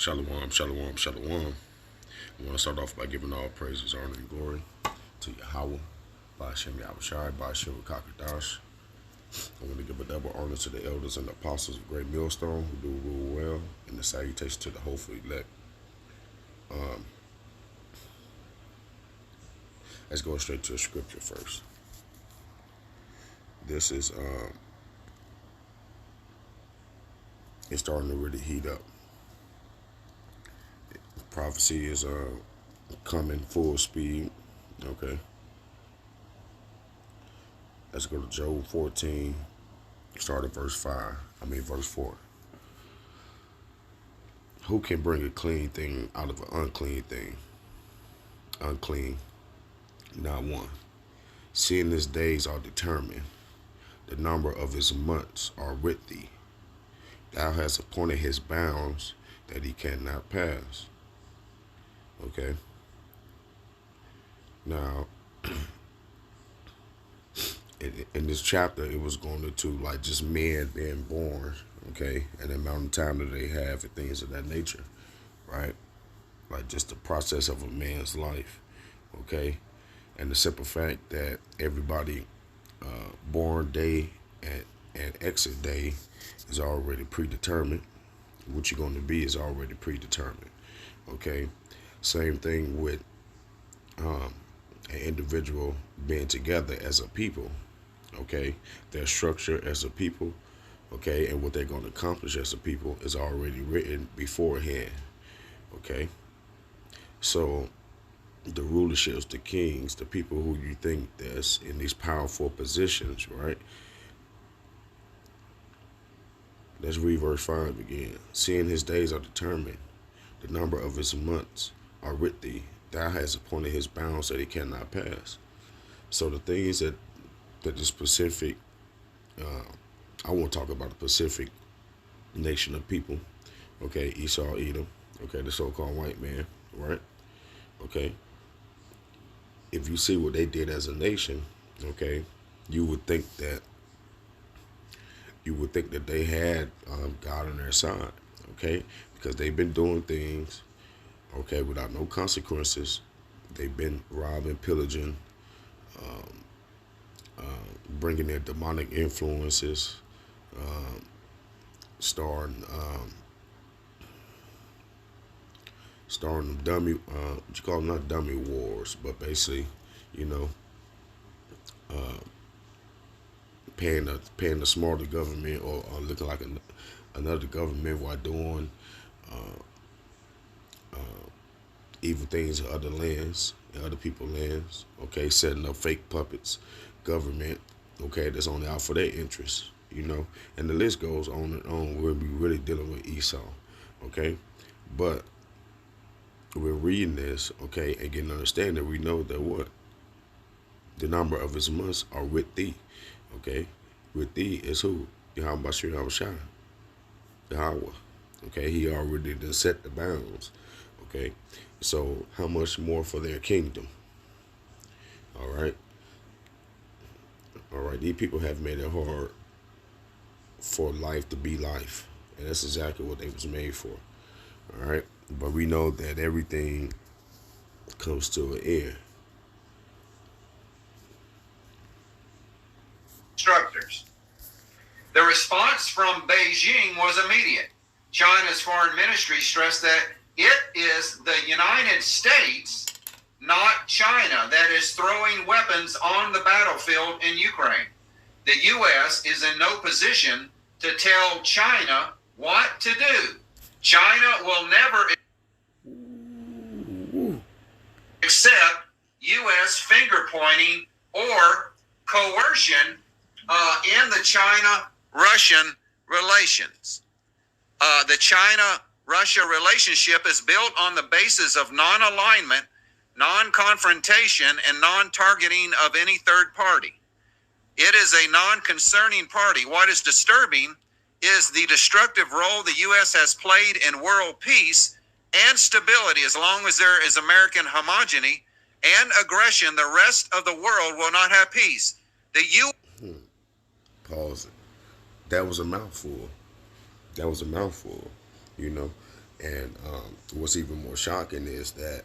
Shalom, shalom, shalom. I want to start off by giving all praises, honor, and glory to Yahweh, Ba'ashem Yahushai, Ba'ashem Kakadash. I want to give a double honor to the elders and the apostles of Great Millstone who do rule well, and the salutation to the hopeful elect. Let's go straight to the scripture first. This is, it's starting to really heat up. Prophecy is coming full speed. Okay. Let's go to Job 14, start at verse 4. Who can bring a clean thing out of an unclean thing? Unclean, not one. Seeing his days are determined, the number of his months are with thee. Thou hast appointed his bounds that he cannot pass. Okay. Now, in this chapter, it was going into like just men being born, okay, and the amount of time that they have and things of that nature, right? Like just the process of a man's life, okay, and the simple fact that everybody born day and exit day is already predetermined. What you're going to be is already predetermined, okay. Same thing with an individual being together as a people, okay. Their structure as a people, okay, and what they're going to accomplish as a people is already written beforehand, okay. So the rulerships, the kings, the people who you think that's in these powerful positions, right? Let's read verse 5 again. Seeing his days are determined, the number of his months are with thee. Thou hast appointed his bounds that he cannot pass. So the thing is that the specific, I want to talk about the Pacific nation of people, okay, Esau, Edom, okay, the so-called white man, right, okay. If you see what they did as a nation, okay, you would think that they had God on their side, okay, because they've been doing things, okay, without no consequences. They've been robbing, pillaging, bringing their demonic influences, starting dummy, what you call them, not dummy wars, but basically, you know, paying the smarter government or looking like another government while doing evil things in other lands, in other people's lands, okay, setting up fake puppets, government, okay, that's only out for their interests, you know, and the list goes on and on. We'll be really dealing with Esau, okay, but we're reading this, okay, and getting understanding. We know that what the number of his months are with thee, okay, with thee is who? Yahweh Shai, Yahweh, okay, he already done set the bounds, okay, so how much more for their kingdom? All right, these people have made it hard for life to be life, and that's exactly what they was made for. All right, but we know that everything comes to an end. Instructors. The response from Beijing was immediate. China's foreign ministry stressed that it is the United States, not China, that is throwing weapons on the battlefield in Ukraine. The U.S. is in no position to tell China what to do. China will never accept U.S. finger pointing or coercion in the China-Russian relations. The China-Russia relationship is built on the basis of non-alignment, non-confrontation, and non-targeting of any third party. It is a non-concerning party. What is disturbing is the destructive role the U.S. has played in world peace and stability. As long as there is American homogeny and aggression, the rest of the world will not have peace. The U. Pause. That was a mouthful. You know. And what's even more shocking is that,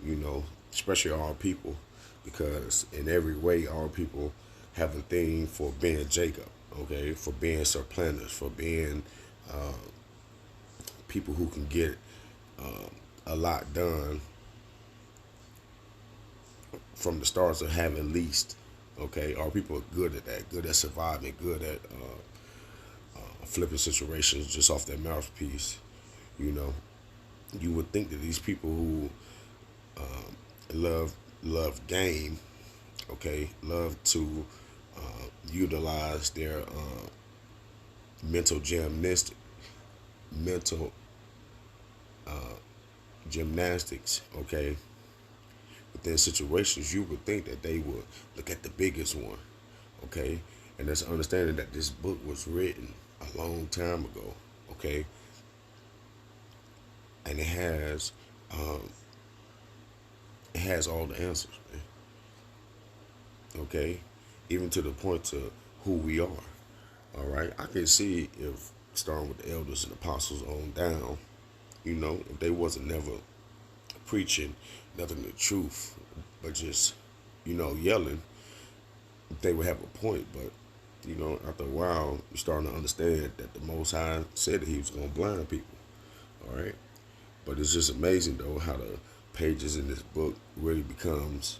you know, especially our people, because in every way, our people have a thing for being Jacob, okay, for being surplanters, for being people who can get a lot done from the starts of having least. Okay, our people are good at that, good at surviving, good at flipping situations just off their mouthpiece. You know, you would think that these people who love game, okay, love to utilize their mental gymnastic, mental gymnastics, okay, within situations, you would think that they would look at the biggest one, okay, and that's understanding that this book was written a long time ago, okay, and it has all the answers, man. Okay, even to the point to who we are. All right, I can see if starting with the elders and apostles on down, you know, if they wasn't never preaching nothing the truth, but just, you know, yelling, they would have a point. But you know, after a while, you're starting to understand that the Most High said that He was going to blind people. All right, but it's just amazing though how the pages in this book really becomes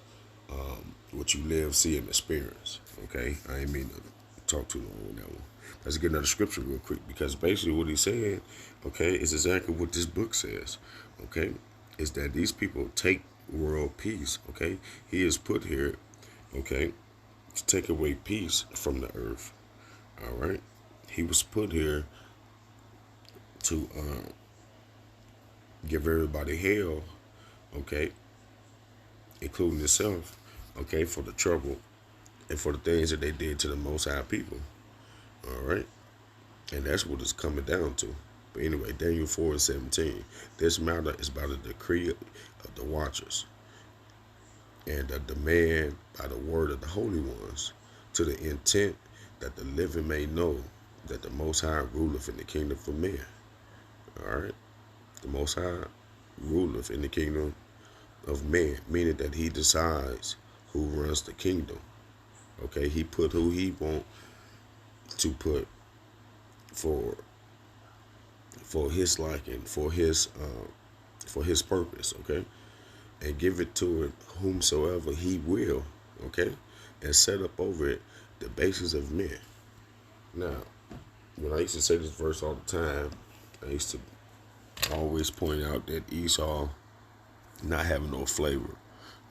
what you live, see, and experience. Okay, I ain't mean to talk too long on that one. Let's get another scripture real quick because basically what he's saying, okay, is exactly what this book says. Okay, is that these people take world peace. Okay, he is put here, okay, to take away peace from the earth. All right, he was put here to give everybody hell. Okay, including himself. Okay, for the trouble and for the things that they did to the Most High people. All right, and that's what it's coming down to. But anyway, Daniel 4:17. This matter is by the decree of the watchers and a demand by the word of the holy ones, to the intent that the living may know that the Most High ruleth in the kingdom for men. All right, the Most High ruleth in the kingdom of men, meaning that He decides who runs the kingdom. Okay, He put who He want to put for His liking, for His purpose. Okay, and give it to it whomsoever He will. Okay, and set up over it the basis of men. Now, when I used to say this verse all the time, I used to always point out that Esau not having no flavor.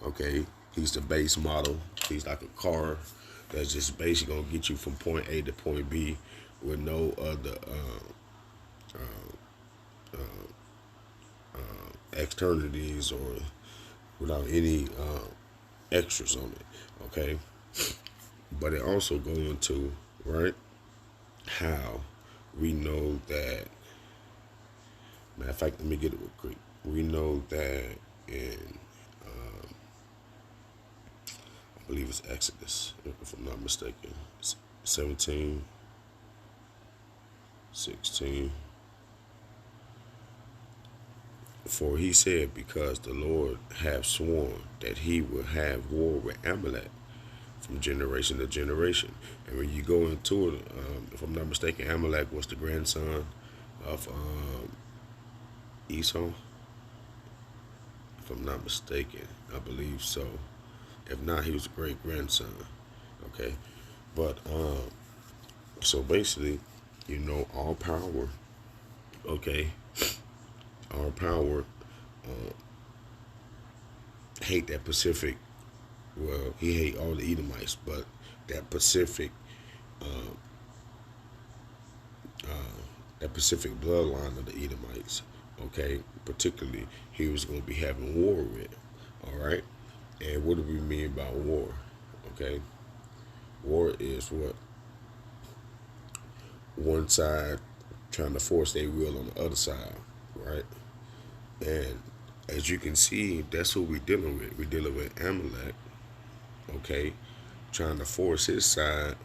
Okay, he's the base model. He's like a car that's just basically gonna get you from point A to point B with no other externalities or without any extras on it. Okay, but it also go into right how we know that. Matter of fact, let me get it real quick. We know that in I believe it's Exodus, if I'm not mistaken. It's 17, 16. For he said, because the Lord hath sworn that he will have war with Amalek from generation to generation. And when you go into it, if I'm not mistaken, Amalek was the grandson of Esau. If I'm not mistaken, I believe so. If not, he was a great grandson. Okay, but so basically, you know, all power. Okay, our power hate that Pacific. Well, he hate all the Edomites, but that Pacific, that Pacific bloodline of the Edomites. Okay, particularly he was going to be having war with. All right, and what do we mean by war? Okay, war is what one side trying to force their will on the other side, right? And as you can see, that's who we're dealing with. We're dealing with Amalek, okay, trying to force his side,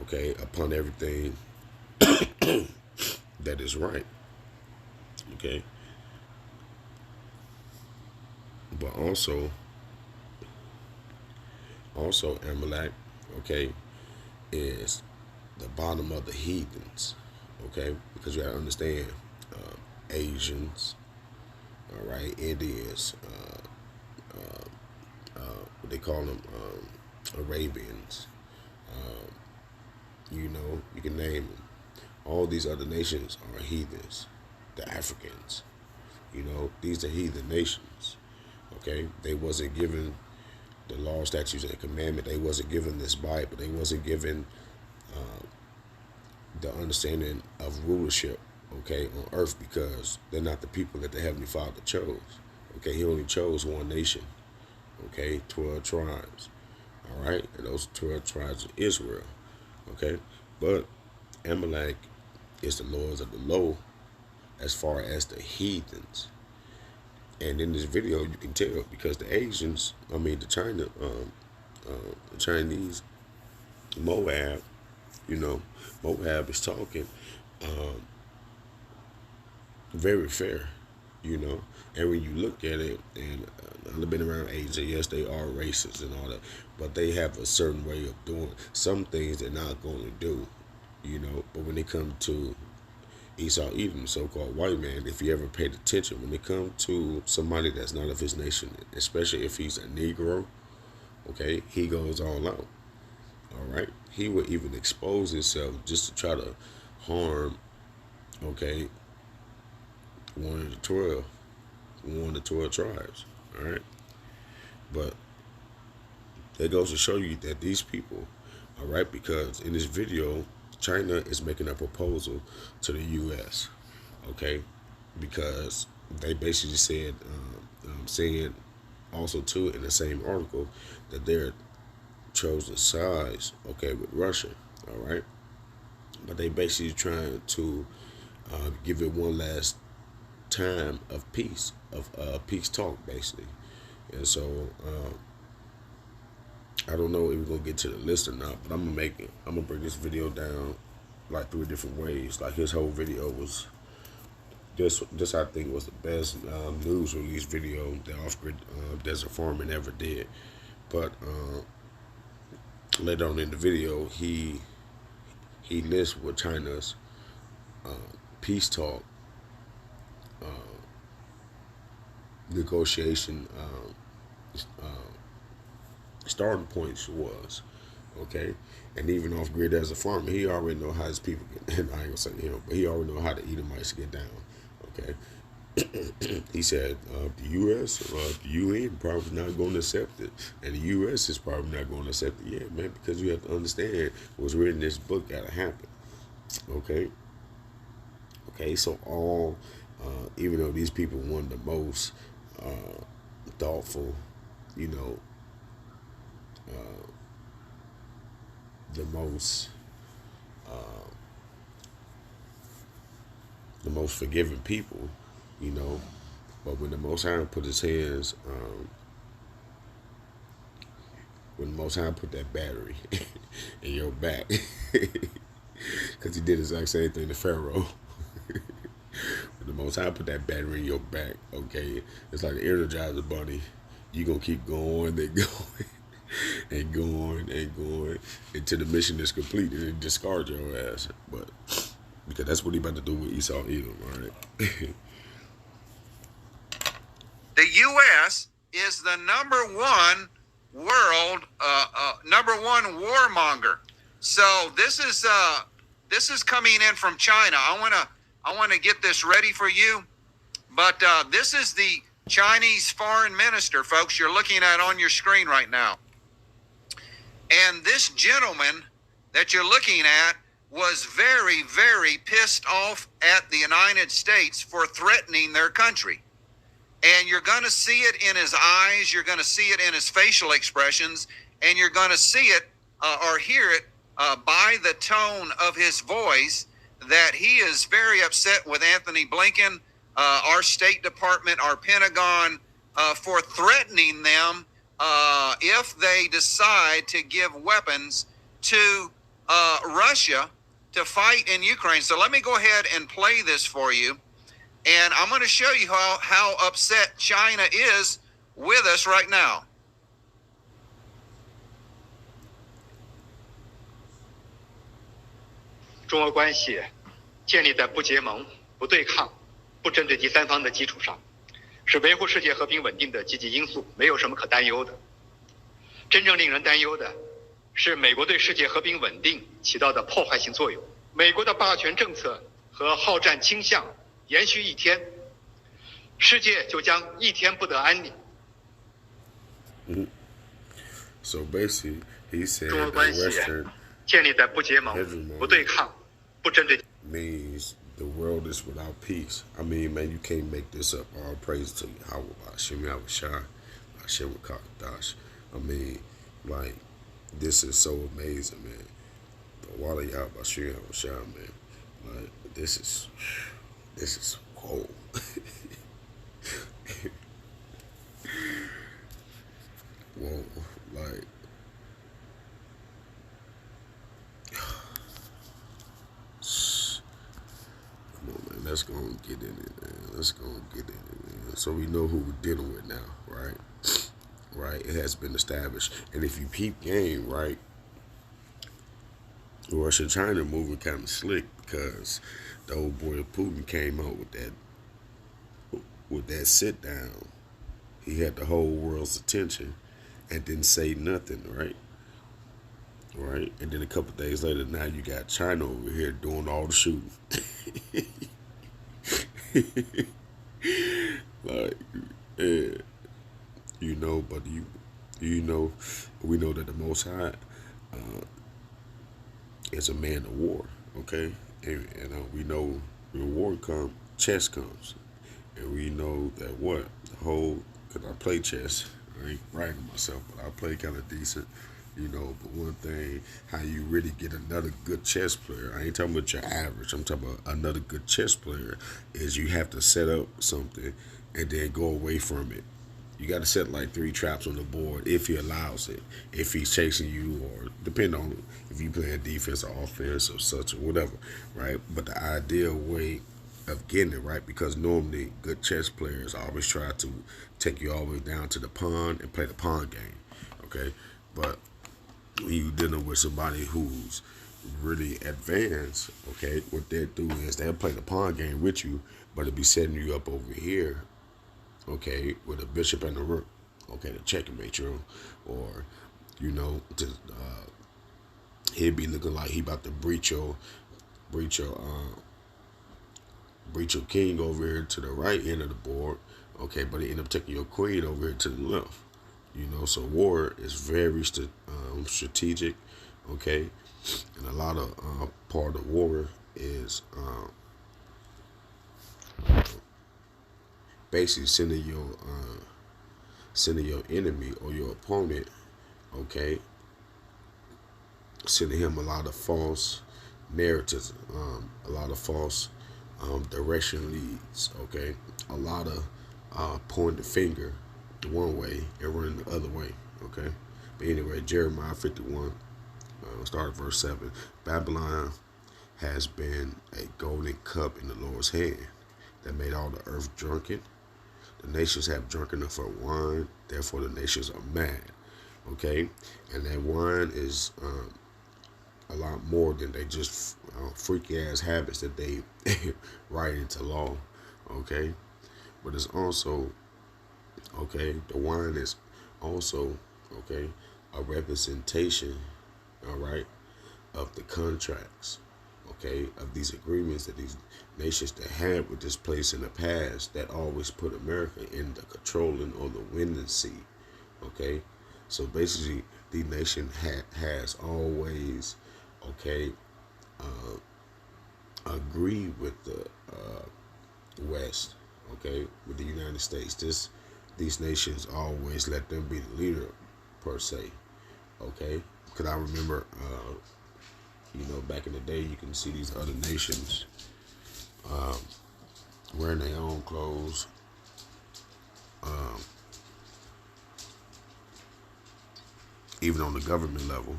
okay, upon everything that is right. Okay, but also Amalek, okay, is the bottom of the heathens. Okay, because you gotta understand, Asians, all right, Indians, what they call them, Arabians. You know, you can name them. All these other nations are heathens. The Africans, you know, these are heathen nations. Okay, they wasn't given the law, statutes, and commandment. They wasn't given this Bible. They wasn't given the understanding of rulership. Okay, on earth, because they're not the people that the Heavenly Father chose. Okay, He only chose one nation. Okay, 12 tribes. All right, and those 12 tribes of Israel. Okay, but Amalek is the lords of the low as far as the heathens. And in this video, you can tell because the Asians, I mean the Chinese, Moab, you know, Moab is talking very fair, you know. And when you look at it, and I've been around Asia, yes, they are racist and all that, but they have a certain way of doing some things they're not going to do, you know. But when it comes to Esau Edom, so-called white man, if you ever paid attention, when it comes to somebody that's not of his nation, especially if he's a Negro, okay, he goes all out. All right, he would even expose himself just to try to harm, okay, one of the 12, one of the 12 tribes. All right, but that goes to show you that these people, all right, because in this video, China is making a proposal to the U.S. Okay, because they basically said, saying also too in the same article that they're chosen sides, okay, with Russia. All right, but they basically trying to give it one last time of peace, of peace talk, basically. And so I don't know if we're gonna get to the list or not, but I'm gonna bring this video down like 3 different ways. Like his whole video was this I think was the best news release video that Off Grid Desert Farming ever did. But later on in the video, he lists what China's peace talk negotiation starting points was. Okay, and even Off Grid as a farmer, he already know how his people get, and I ain't gonna say him, but he already know how the Edomites get down. Okay, he said the U.S. The UN probably not going to accept it, and the U.S. is probably not going to accept it. Yeah, man, because you have to understand what's written in this book gotta happen. Okay, so all even though these people want the most thoughtful, you know, the most forgiving people, you know, but when the Most High put his hands, when the Most High put that battery in your back, because he did the exact same thing to Pharaoh. When the Most High put that battery in your back, okay, it's like an Energizer bunny. You gonna keep going and going and going and going until the mission is complete and then discard your ass. But because that's what he about to do with Esau Edom, all right? The U.S. is the #1 world, #1 warmonger. So this is coming in from China. I wanna get this ready for you, but this is the Chinese foreign minister, folks. You're looking at on your screen right now, and this gentleman that you're looking at was very, very pissed off at the United States for threatening their country. And you're going to see it in his eyes, you're going to see it in his facial expressions, and you're going to see it or hear it by the tone of his voice that he is very upset with Anthony Blinken, our State Department, our Pentagon, for threatening them if they decide to give weapons to Russia to fight in Ukraine. So let me go ahead and play this for you. And I'm going to show you how upset China is with us right now. 中俄关系建立在不结盟、不对抗、不针对第三方的基础上，是维护世界和平稳定的积极因素，没有什么可担忧的。真正令人担忧的是美国对世界和平稳定起到的破坏性作用。美国的霸权政策和好战倾向延续一天，世界就将一天不得安宁。So basically, he said 中俄 that 关系 Western 建立在不结盟、不对抗、不针对。 means the world is without peace. I mean, man, you can't make this up. All praise to Yahweh, Hashem Yahushua, Hashem Wakadash. I mean, like, this is so amazing, man. The Walla Yah Hashem Yahushua, man. Like, this is cold. Whoa, like. Come on, man. Let's go and get in it, man. Let's go and get in it, man. So we know who we're dealing with now, right? Right? It has been established. And if you peep game, right, Russia and China moving kind of slick because the old boy Putin came out with that sit down. He had the whole world's attention and didn't say nothing, right? Right? And then a couple days later, now you got China over here doing all the shooting. Like, yeah. You know, but you know, we know that the Most High is a man of war, okay? And we know when war comes, chess comes. And we know that what? The whole, because I play chess, I ain't bragging myself, but I play kind of decent, you know. But one thing, how you really get another good chess player, I ain't talking about your average, I'm talking about another good chess player, is you have to set up something and then go away from it. You got to set like 3 traps on the board if he allows it. If he's chasing you, or depend on if you play a defense or offense or such or whatever, right? But the ideal way of getting it, right? Because normally good chess players always try to take you all the way down to the pawn and play the pawn game, okay? But when you're dealing with somebody who's really advanced, okay, what they'll do is they'll play the pawn game with you, but it'll be setting you up over here, okay, with a bishop and a rook, okay, to checkmate you, or, you know, to he'd be looking like he about to breach your king over here to the right end of the board, okay, but he end up taking your queen over here to the left, you know. So war is very strategic, okay, and a lot of part of war is basically sending your enemy or your opponent, okay, sending him a lot of false narratives, a lot of false direction leads, okay, a lot of pointing the finger the one way and running the other way, okay. But anyway, Jeremiah 51, start at verse 7. Babylon has been a golden cup in the Lord's hand that made all the earth drunken. The nations have drunk enough for wine, therefore the nations are mad, okay. And that wine is a lot more than they just freaky ass habits that they write into law, okay. But it's also, okay, the wine is also, okay, a representation, all right, of the contracts, okay, of these agreements that these nations that had with this place in the past that always put America in the controlling or the winning seat, okay. So basically, the nation has always, okay, agreed with the West, okay, with the United States. These nations always let them be the leader, per se, okay. Because I remember, you know, back in the day, you can see these other nations wearing their own clothes, even on the government level.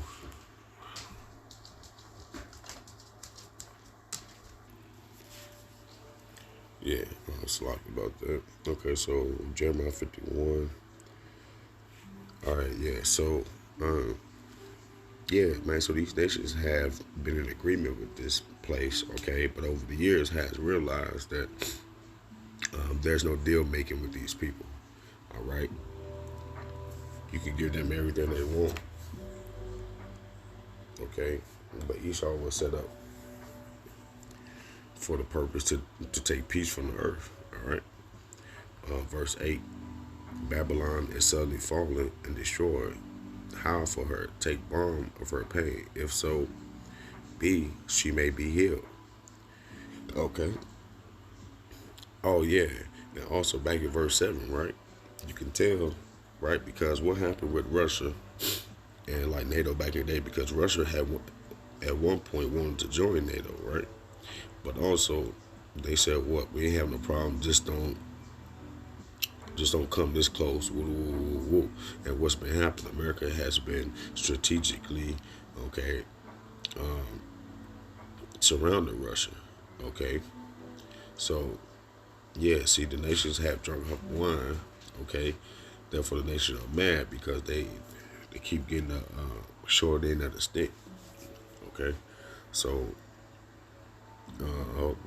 Yeah, I was sloppy about that. Okay, so Jeremiah 51. All right, yeah. So, um, yeah, man. So these nations have been in agreement with this place, okay, but over the years has realized that there's no deal making with these people. All right, you can give them everything they want, okay, but Esau was set up for the purpose to take peace from the earth. All right, verse 8. Babylon is suddenly fallen and destroyed. How for her? Take balm of her pain. If so be, she may be healed. Okay. Oh yeah. Now also back in verse 7, right? You can tell, right? Because what happened with Russia and like NATO back in the day, because Russia had at one point wanted to join NATO, right? But also they said, what, we ain't having a problem, just don't come this close. Woo, woo, woo, woo. And what's been happening, America has been strategically, okay, surrounding Russia. Okay. So, yeah, see, the nations have drunk up wine. Okay. Therefore, the nations are mad because they keep getting the short end of the stick. Okay. So,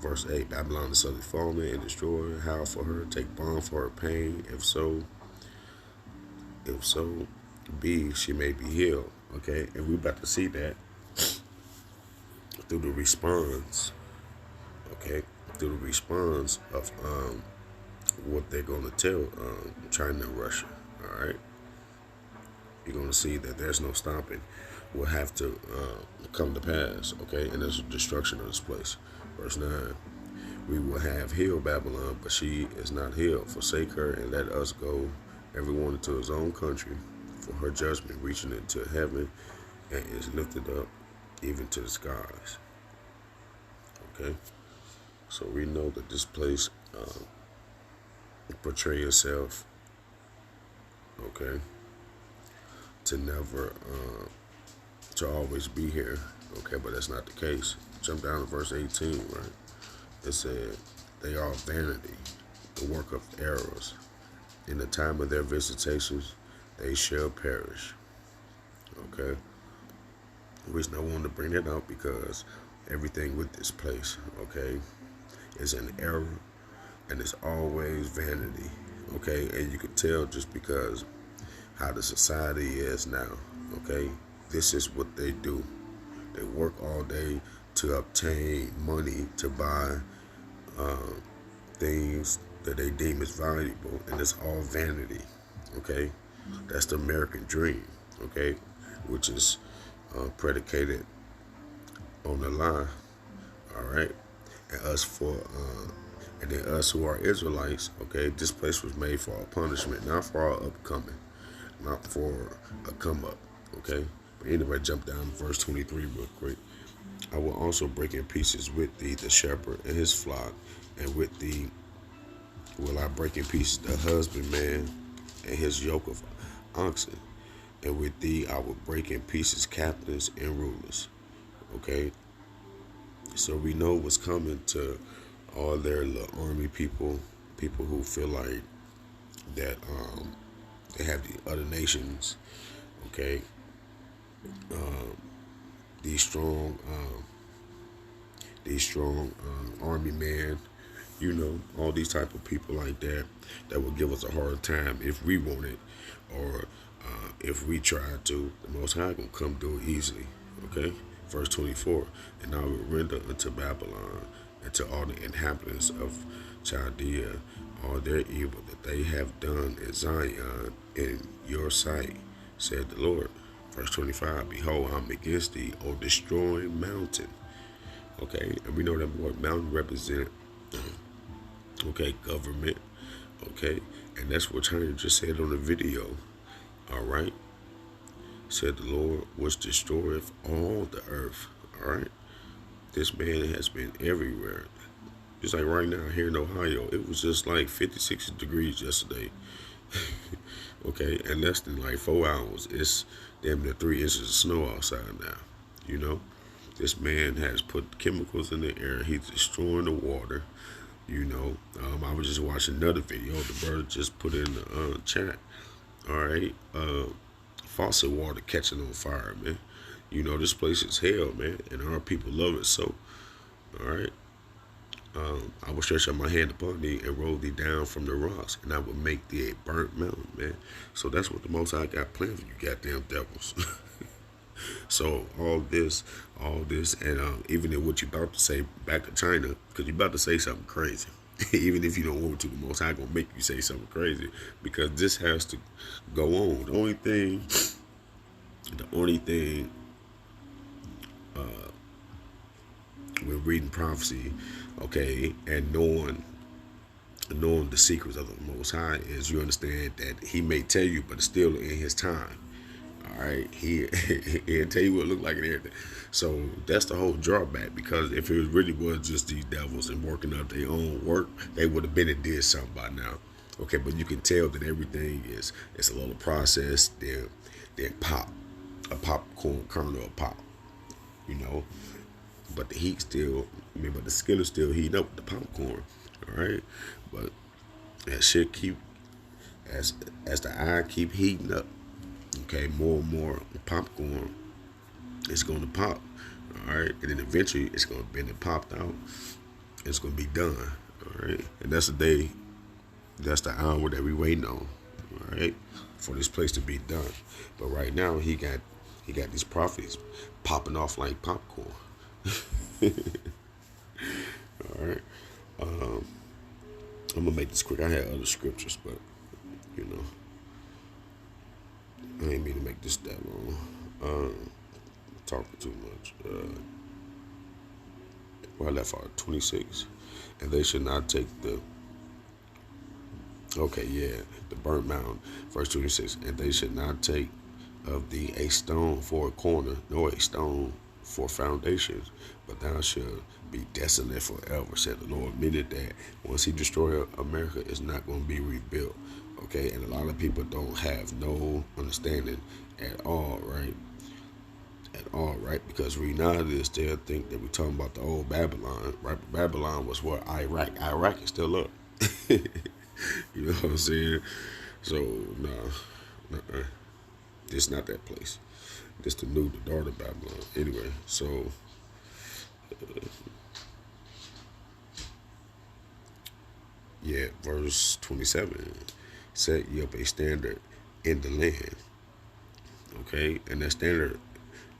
verse 8, Babylon is suddenly fallen and destroyed. How for her? Take balm for her pain. If so be, she may be healed. Okay, and we're about to see that through the response. Okay, through the response of what they're going to tell China and Russia. All right, you're going to see that there's no stopping. Will have to come to pass. Okay, and there's a destruction of this place. Verse 9. We will have healed Babylon, but she is not healed. Forsake her and let us go, everyone into his own country, for her judgment reaching into heaven and is lifted up even to the skies. Okay? So we know that this place portray itself, okay, to never, to always be here. Okay, but that's not the case. Jump down to verse 18, right? It said, they are vanity, the work of errors. In the time of their visitations, they shall perish. Okay? The reason I wanted to bring that out because everything with this place, okay, is an error and it's always vanity. Okay? And you can tell just because how the society is now. Okay? This is what they do. They work all day to obtain money to buy things that they deem as valuable, and it's all vanity. Okay, that's the American dream. Okay, which is predicated on the lie. All right, and then us who are Israelites. Okay, this place was made for our punishment, not for our upcoming, not for a come up. Okay, but anyway, jump down to verse 23 real quick. I will also break in pieces with thee the shepherd and his flock, and with thee will I break in pieces the husbandman and his yoke of oxen, and with thee I will break in pieces captains and rulers. Okay, so we know what's coming to all their little army people who feel like that they have the other nations. Okay, these strong army men, all these type of people like that will give us a hard time if we want it, or if we try to. The Most High gonna come do it easily. Okay, verse 24. And I will render unto Babylon and to all the inhabitants of Chaldea all their evil that they have done in Zion in your sight, said the Lord. Verse 25, behold, I'm against thee, O destroying mountain. Okay, and we know that word mountain represent, okay, government. Okay, and that's what China just said on the video. All right, said the Lord, which destroyeth all the earth. All right, this man has been everywhere. Just like right now here in Ohio, it was just like 56 degrees yesterday. Okay, and less than like 4 hours, it's damn near 3 inches of snow outside now. This man has put chemicals in the air. He's destroying the water. You know, I was just watching another video. The brother just put in the chat. All right, faucet water catching on fire, man. You know, this place is hell, man, and our people love it so. All right. I will stretch out my hand upon thee and roll thee down from the rocks, and I will make thee a burnt mountain, man. So that's what the Most High got planned for you, goddamn devils. So all this, and even in what you about to say back to China, because you about to say something crazy. Even if you don't want to, the Most High gonna make you say something crazy, because this has to go on. The only thing, with reading prophecy, okay, and knowing the secrets of the Most High, is you understand that He may tell you, but it's still in His time. All right, he'll tell you what it look like and everything. So that's the whole drawback, because if it really was just these devils and working up their own work, they would have been and did something by now. Okay, but you can tell that everything is, it's a little process. Then pop, a popcorn kernel of pop, you know. But the heat still, but the skillet still heating up with the popcorn. All right, but that shit keep, as the eye keep heating up. Okay, more and more popcorn is going to pop. All right, and then eventually it's going to be popped out. It's going to be done. All right, and that's the day, that's the hour that we waiting on. All right, for this place to be done. But right now he got these prophets popping off like popcorn. All right, I'm gonna make this quick. I had other scriptures, but you know, I ain't mean to make this that long. Talking too much. Where I left out 26, and they should not take the. Okay, yeah, the burnt mountain, verse 26, and they should not take of thee a stone for a corner, nor a stone for foundations, but thou shalt be desolate forever, said the Lord. Meaning that once He destroy America, it's not going to be rebuilt. Okay, and a lot of people don't have no understanding at all, right? At all, right? Because we nowadays still think that we're talking about the old Babylon, right? Babylon was what? Iraq. Iraq is still up. You know what I'm saying? So, nah, this not that place. This the daughter Babylon. Anyway, so yeah, verse 27, set ye up a standard in the land. Okay, and that standard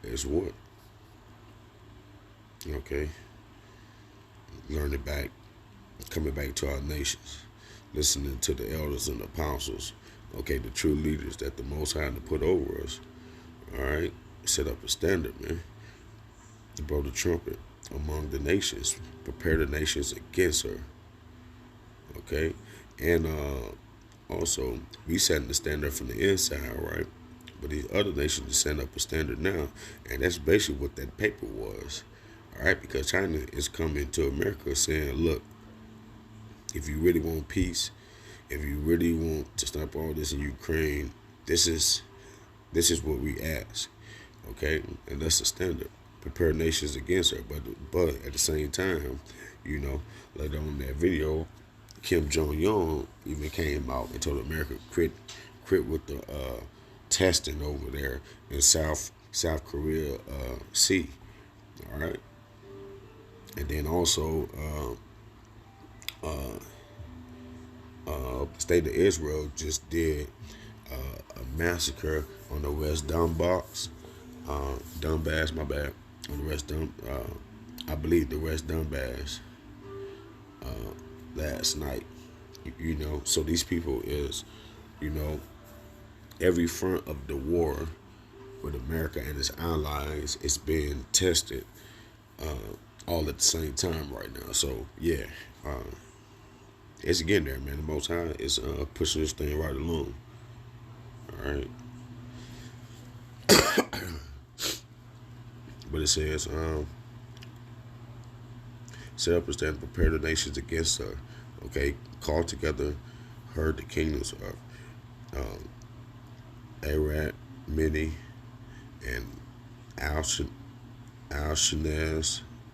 is what? Okay, learning back, coming back to our nations, listening to the elders and the apostles. Okay, the true leaders that the Most High to put over us. All right, set up a standard, man. Blow the trumpet among the nations, prepare the nations against her. Okay, and also we setting the standard from the inside, right? But these other nations are setting up a standard now, and that's basically what that paper was. All right, because China is coming to America saying, look, if you really want peace, if you really want to stop all this in Ukraine, this is what we ask. Okay, and that's the standard. Prepare nations against her, but at the same time, you know, like on that video, Kim Jong-un even came out and told America quit with the testing over there in South Korea Sea. All right, and then also the state of Israel just did a massacre on the West Donbass, my bad, on the West I believe the West Donbass last night. You know, so these people is, you know, every front of the war with America and its allies is being tested all at the same time right now. So yeah, it's getting there, man. The Most High is pushing this thing right along. All right. But it says, set up a stand, prepare the nations against her. Okay, call together her the kingdoms of Arad, Mini, and Alshanaz,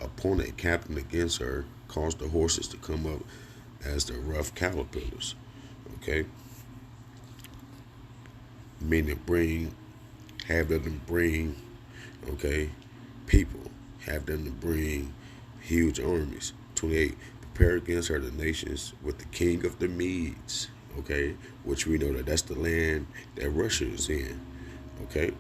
appoint a captain against her, cause the horses to come up as the rough caterpillars. Okay, meaning have them to bring, okay, people, have them to bring huge armies. 28, prepare against her the nations with the king of the Medes, okay, which we know that that's the land that Russia is in, okay,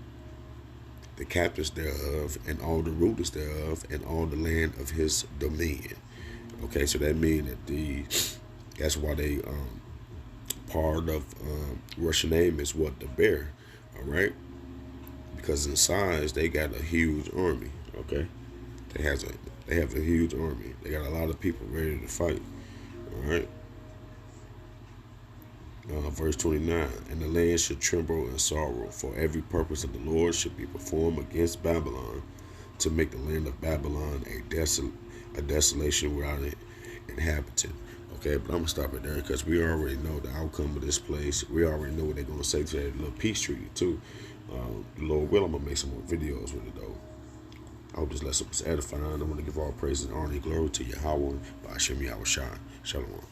the captains thereof and all the rulers thereof and all the land of his dominion. Okay, so that means that that's why they part of Russian name is what, the bear, all right, because in size they got a huge army. Okay, they have a huge army. They got a lot of people ready to fight. All right. Verse 29, and the land should tremble in sorrow, for every purpose of the Lord should be performed against Babylon, to make the land of Babylon a desolation without an inhabitant. Okay, but I'm gonna stop it there because we already know the outcome of this place. We already know what they're gonna say to that little peace treaty too. Lord will, I'm gonna make some more videos with it though. I hope this lesson was edifying. I want to give all praises and honor and glory to Yahweh, Ba'ashem Yahushua. Shalom.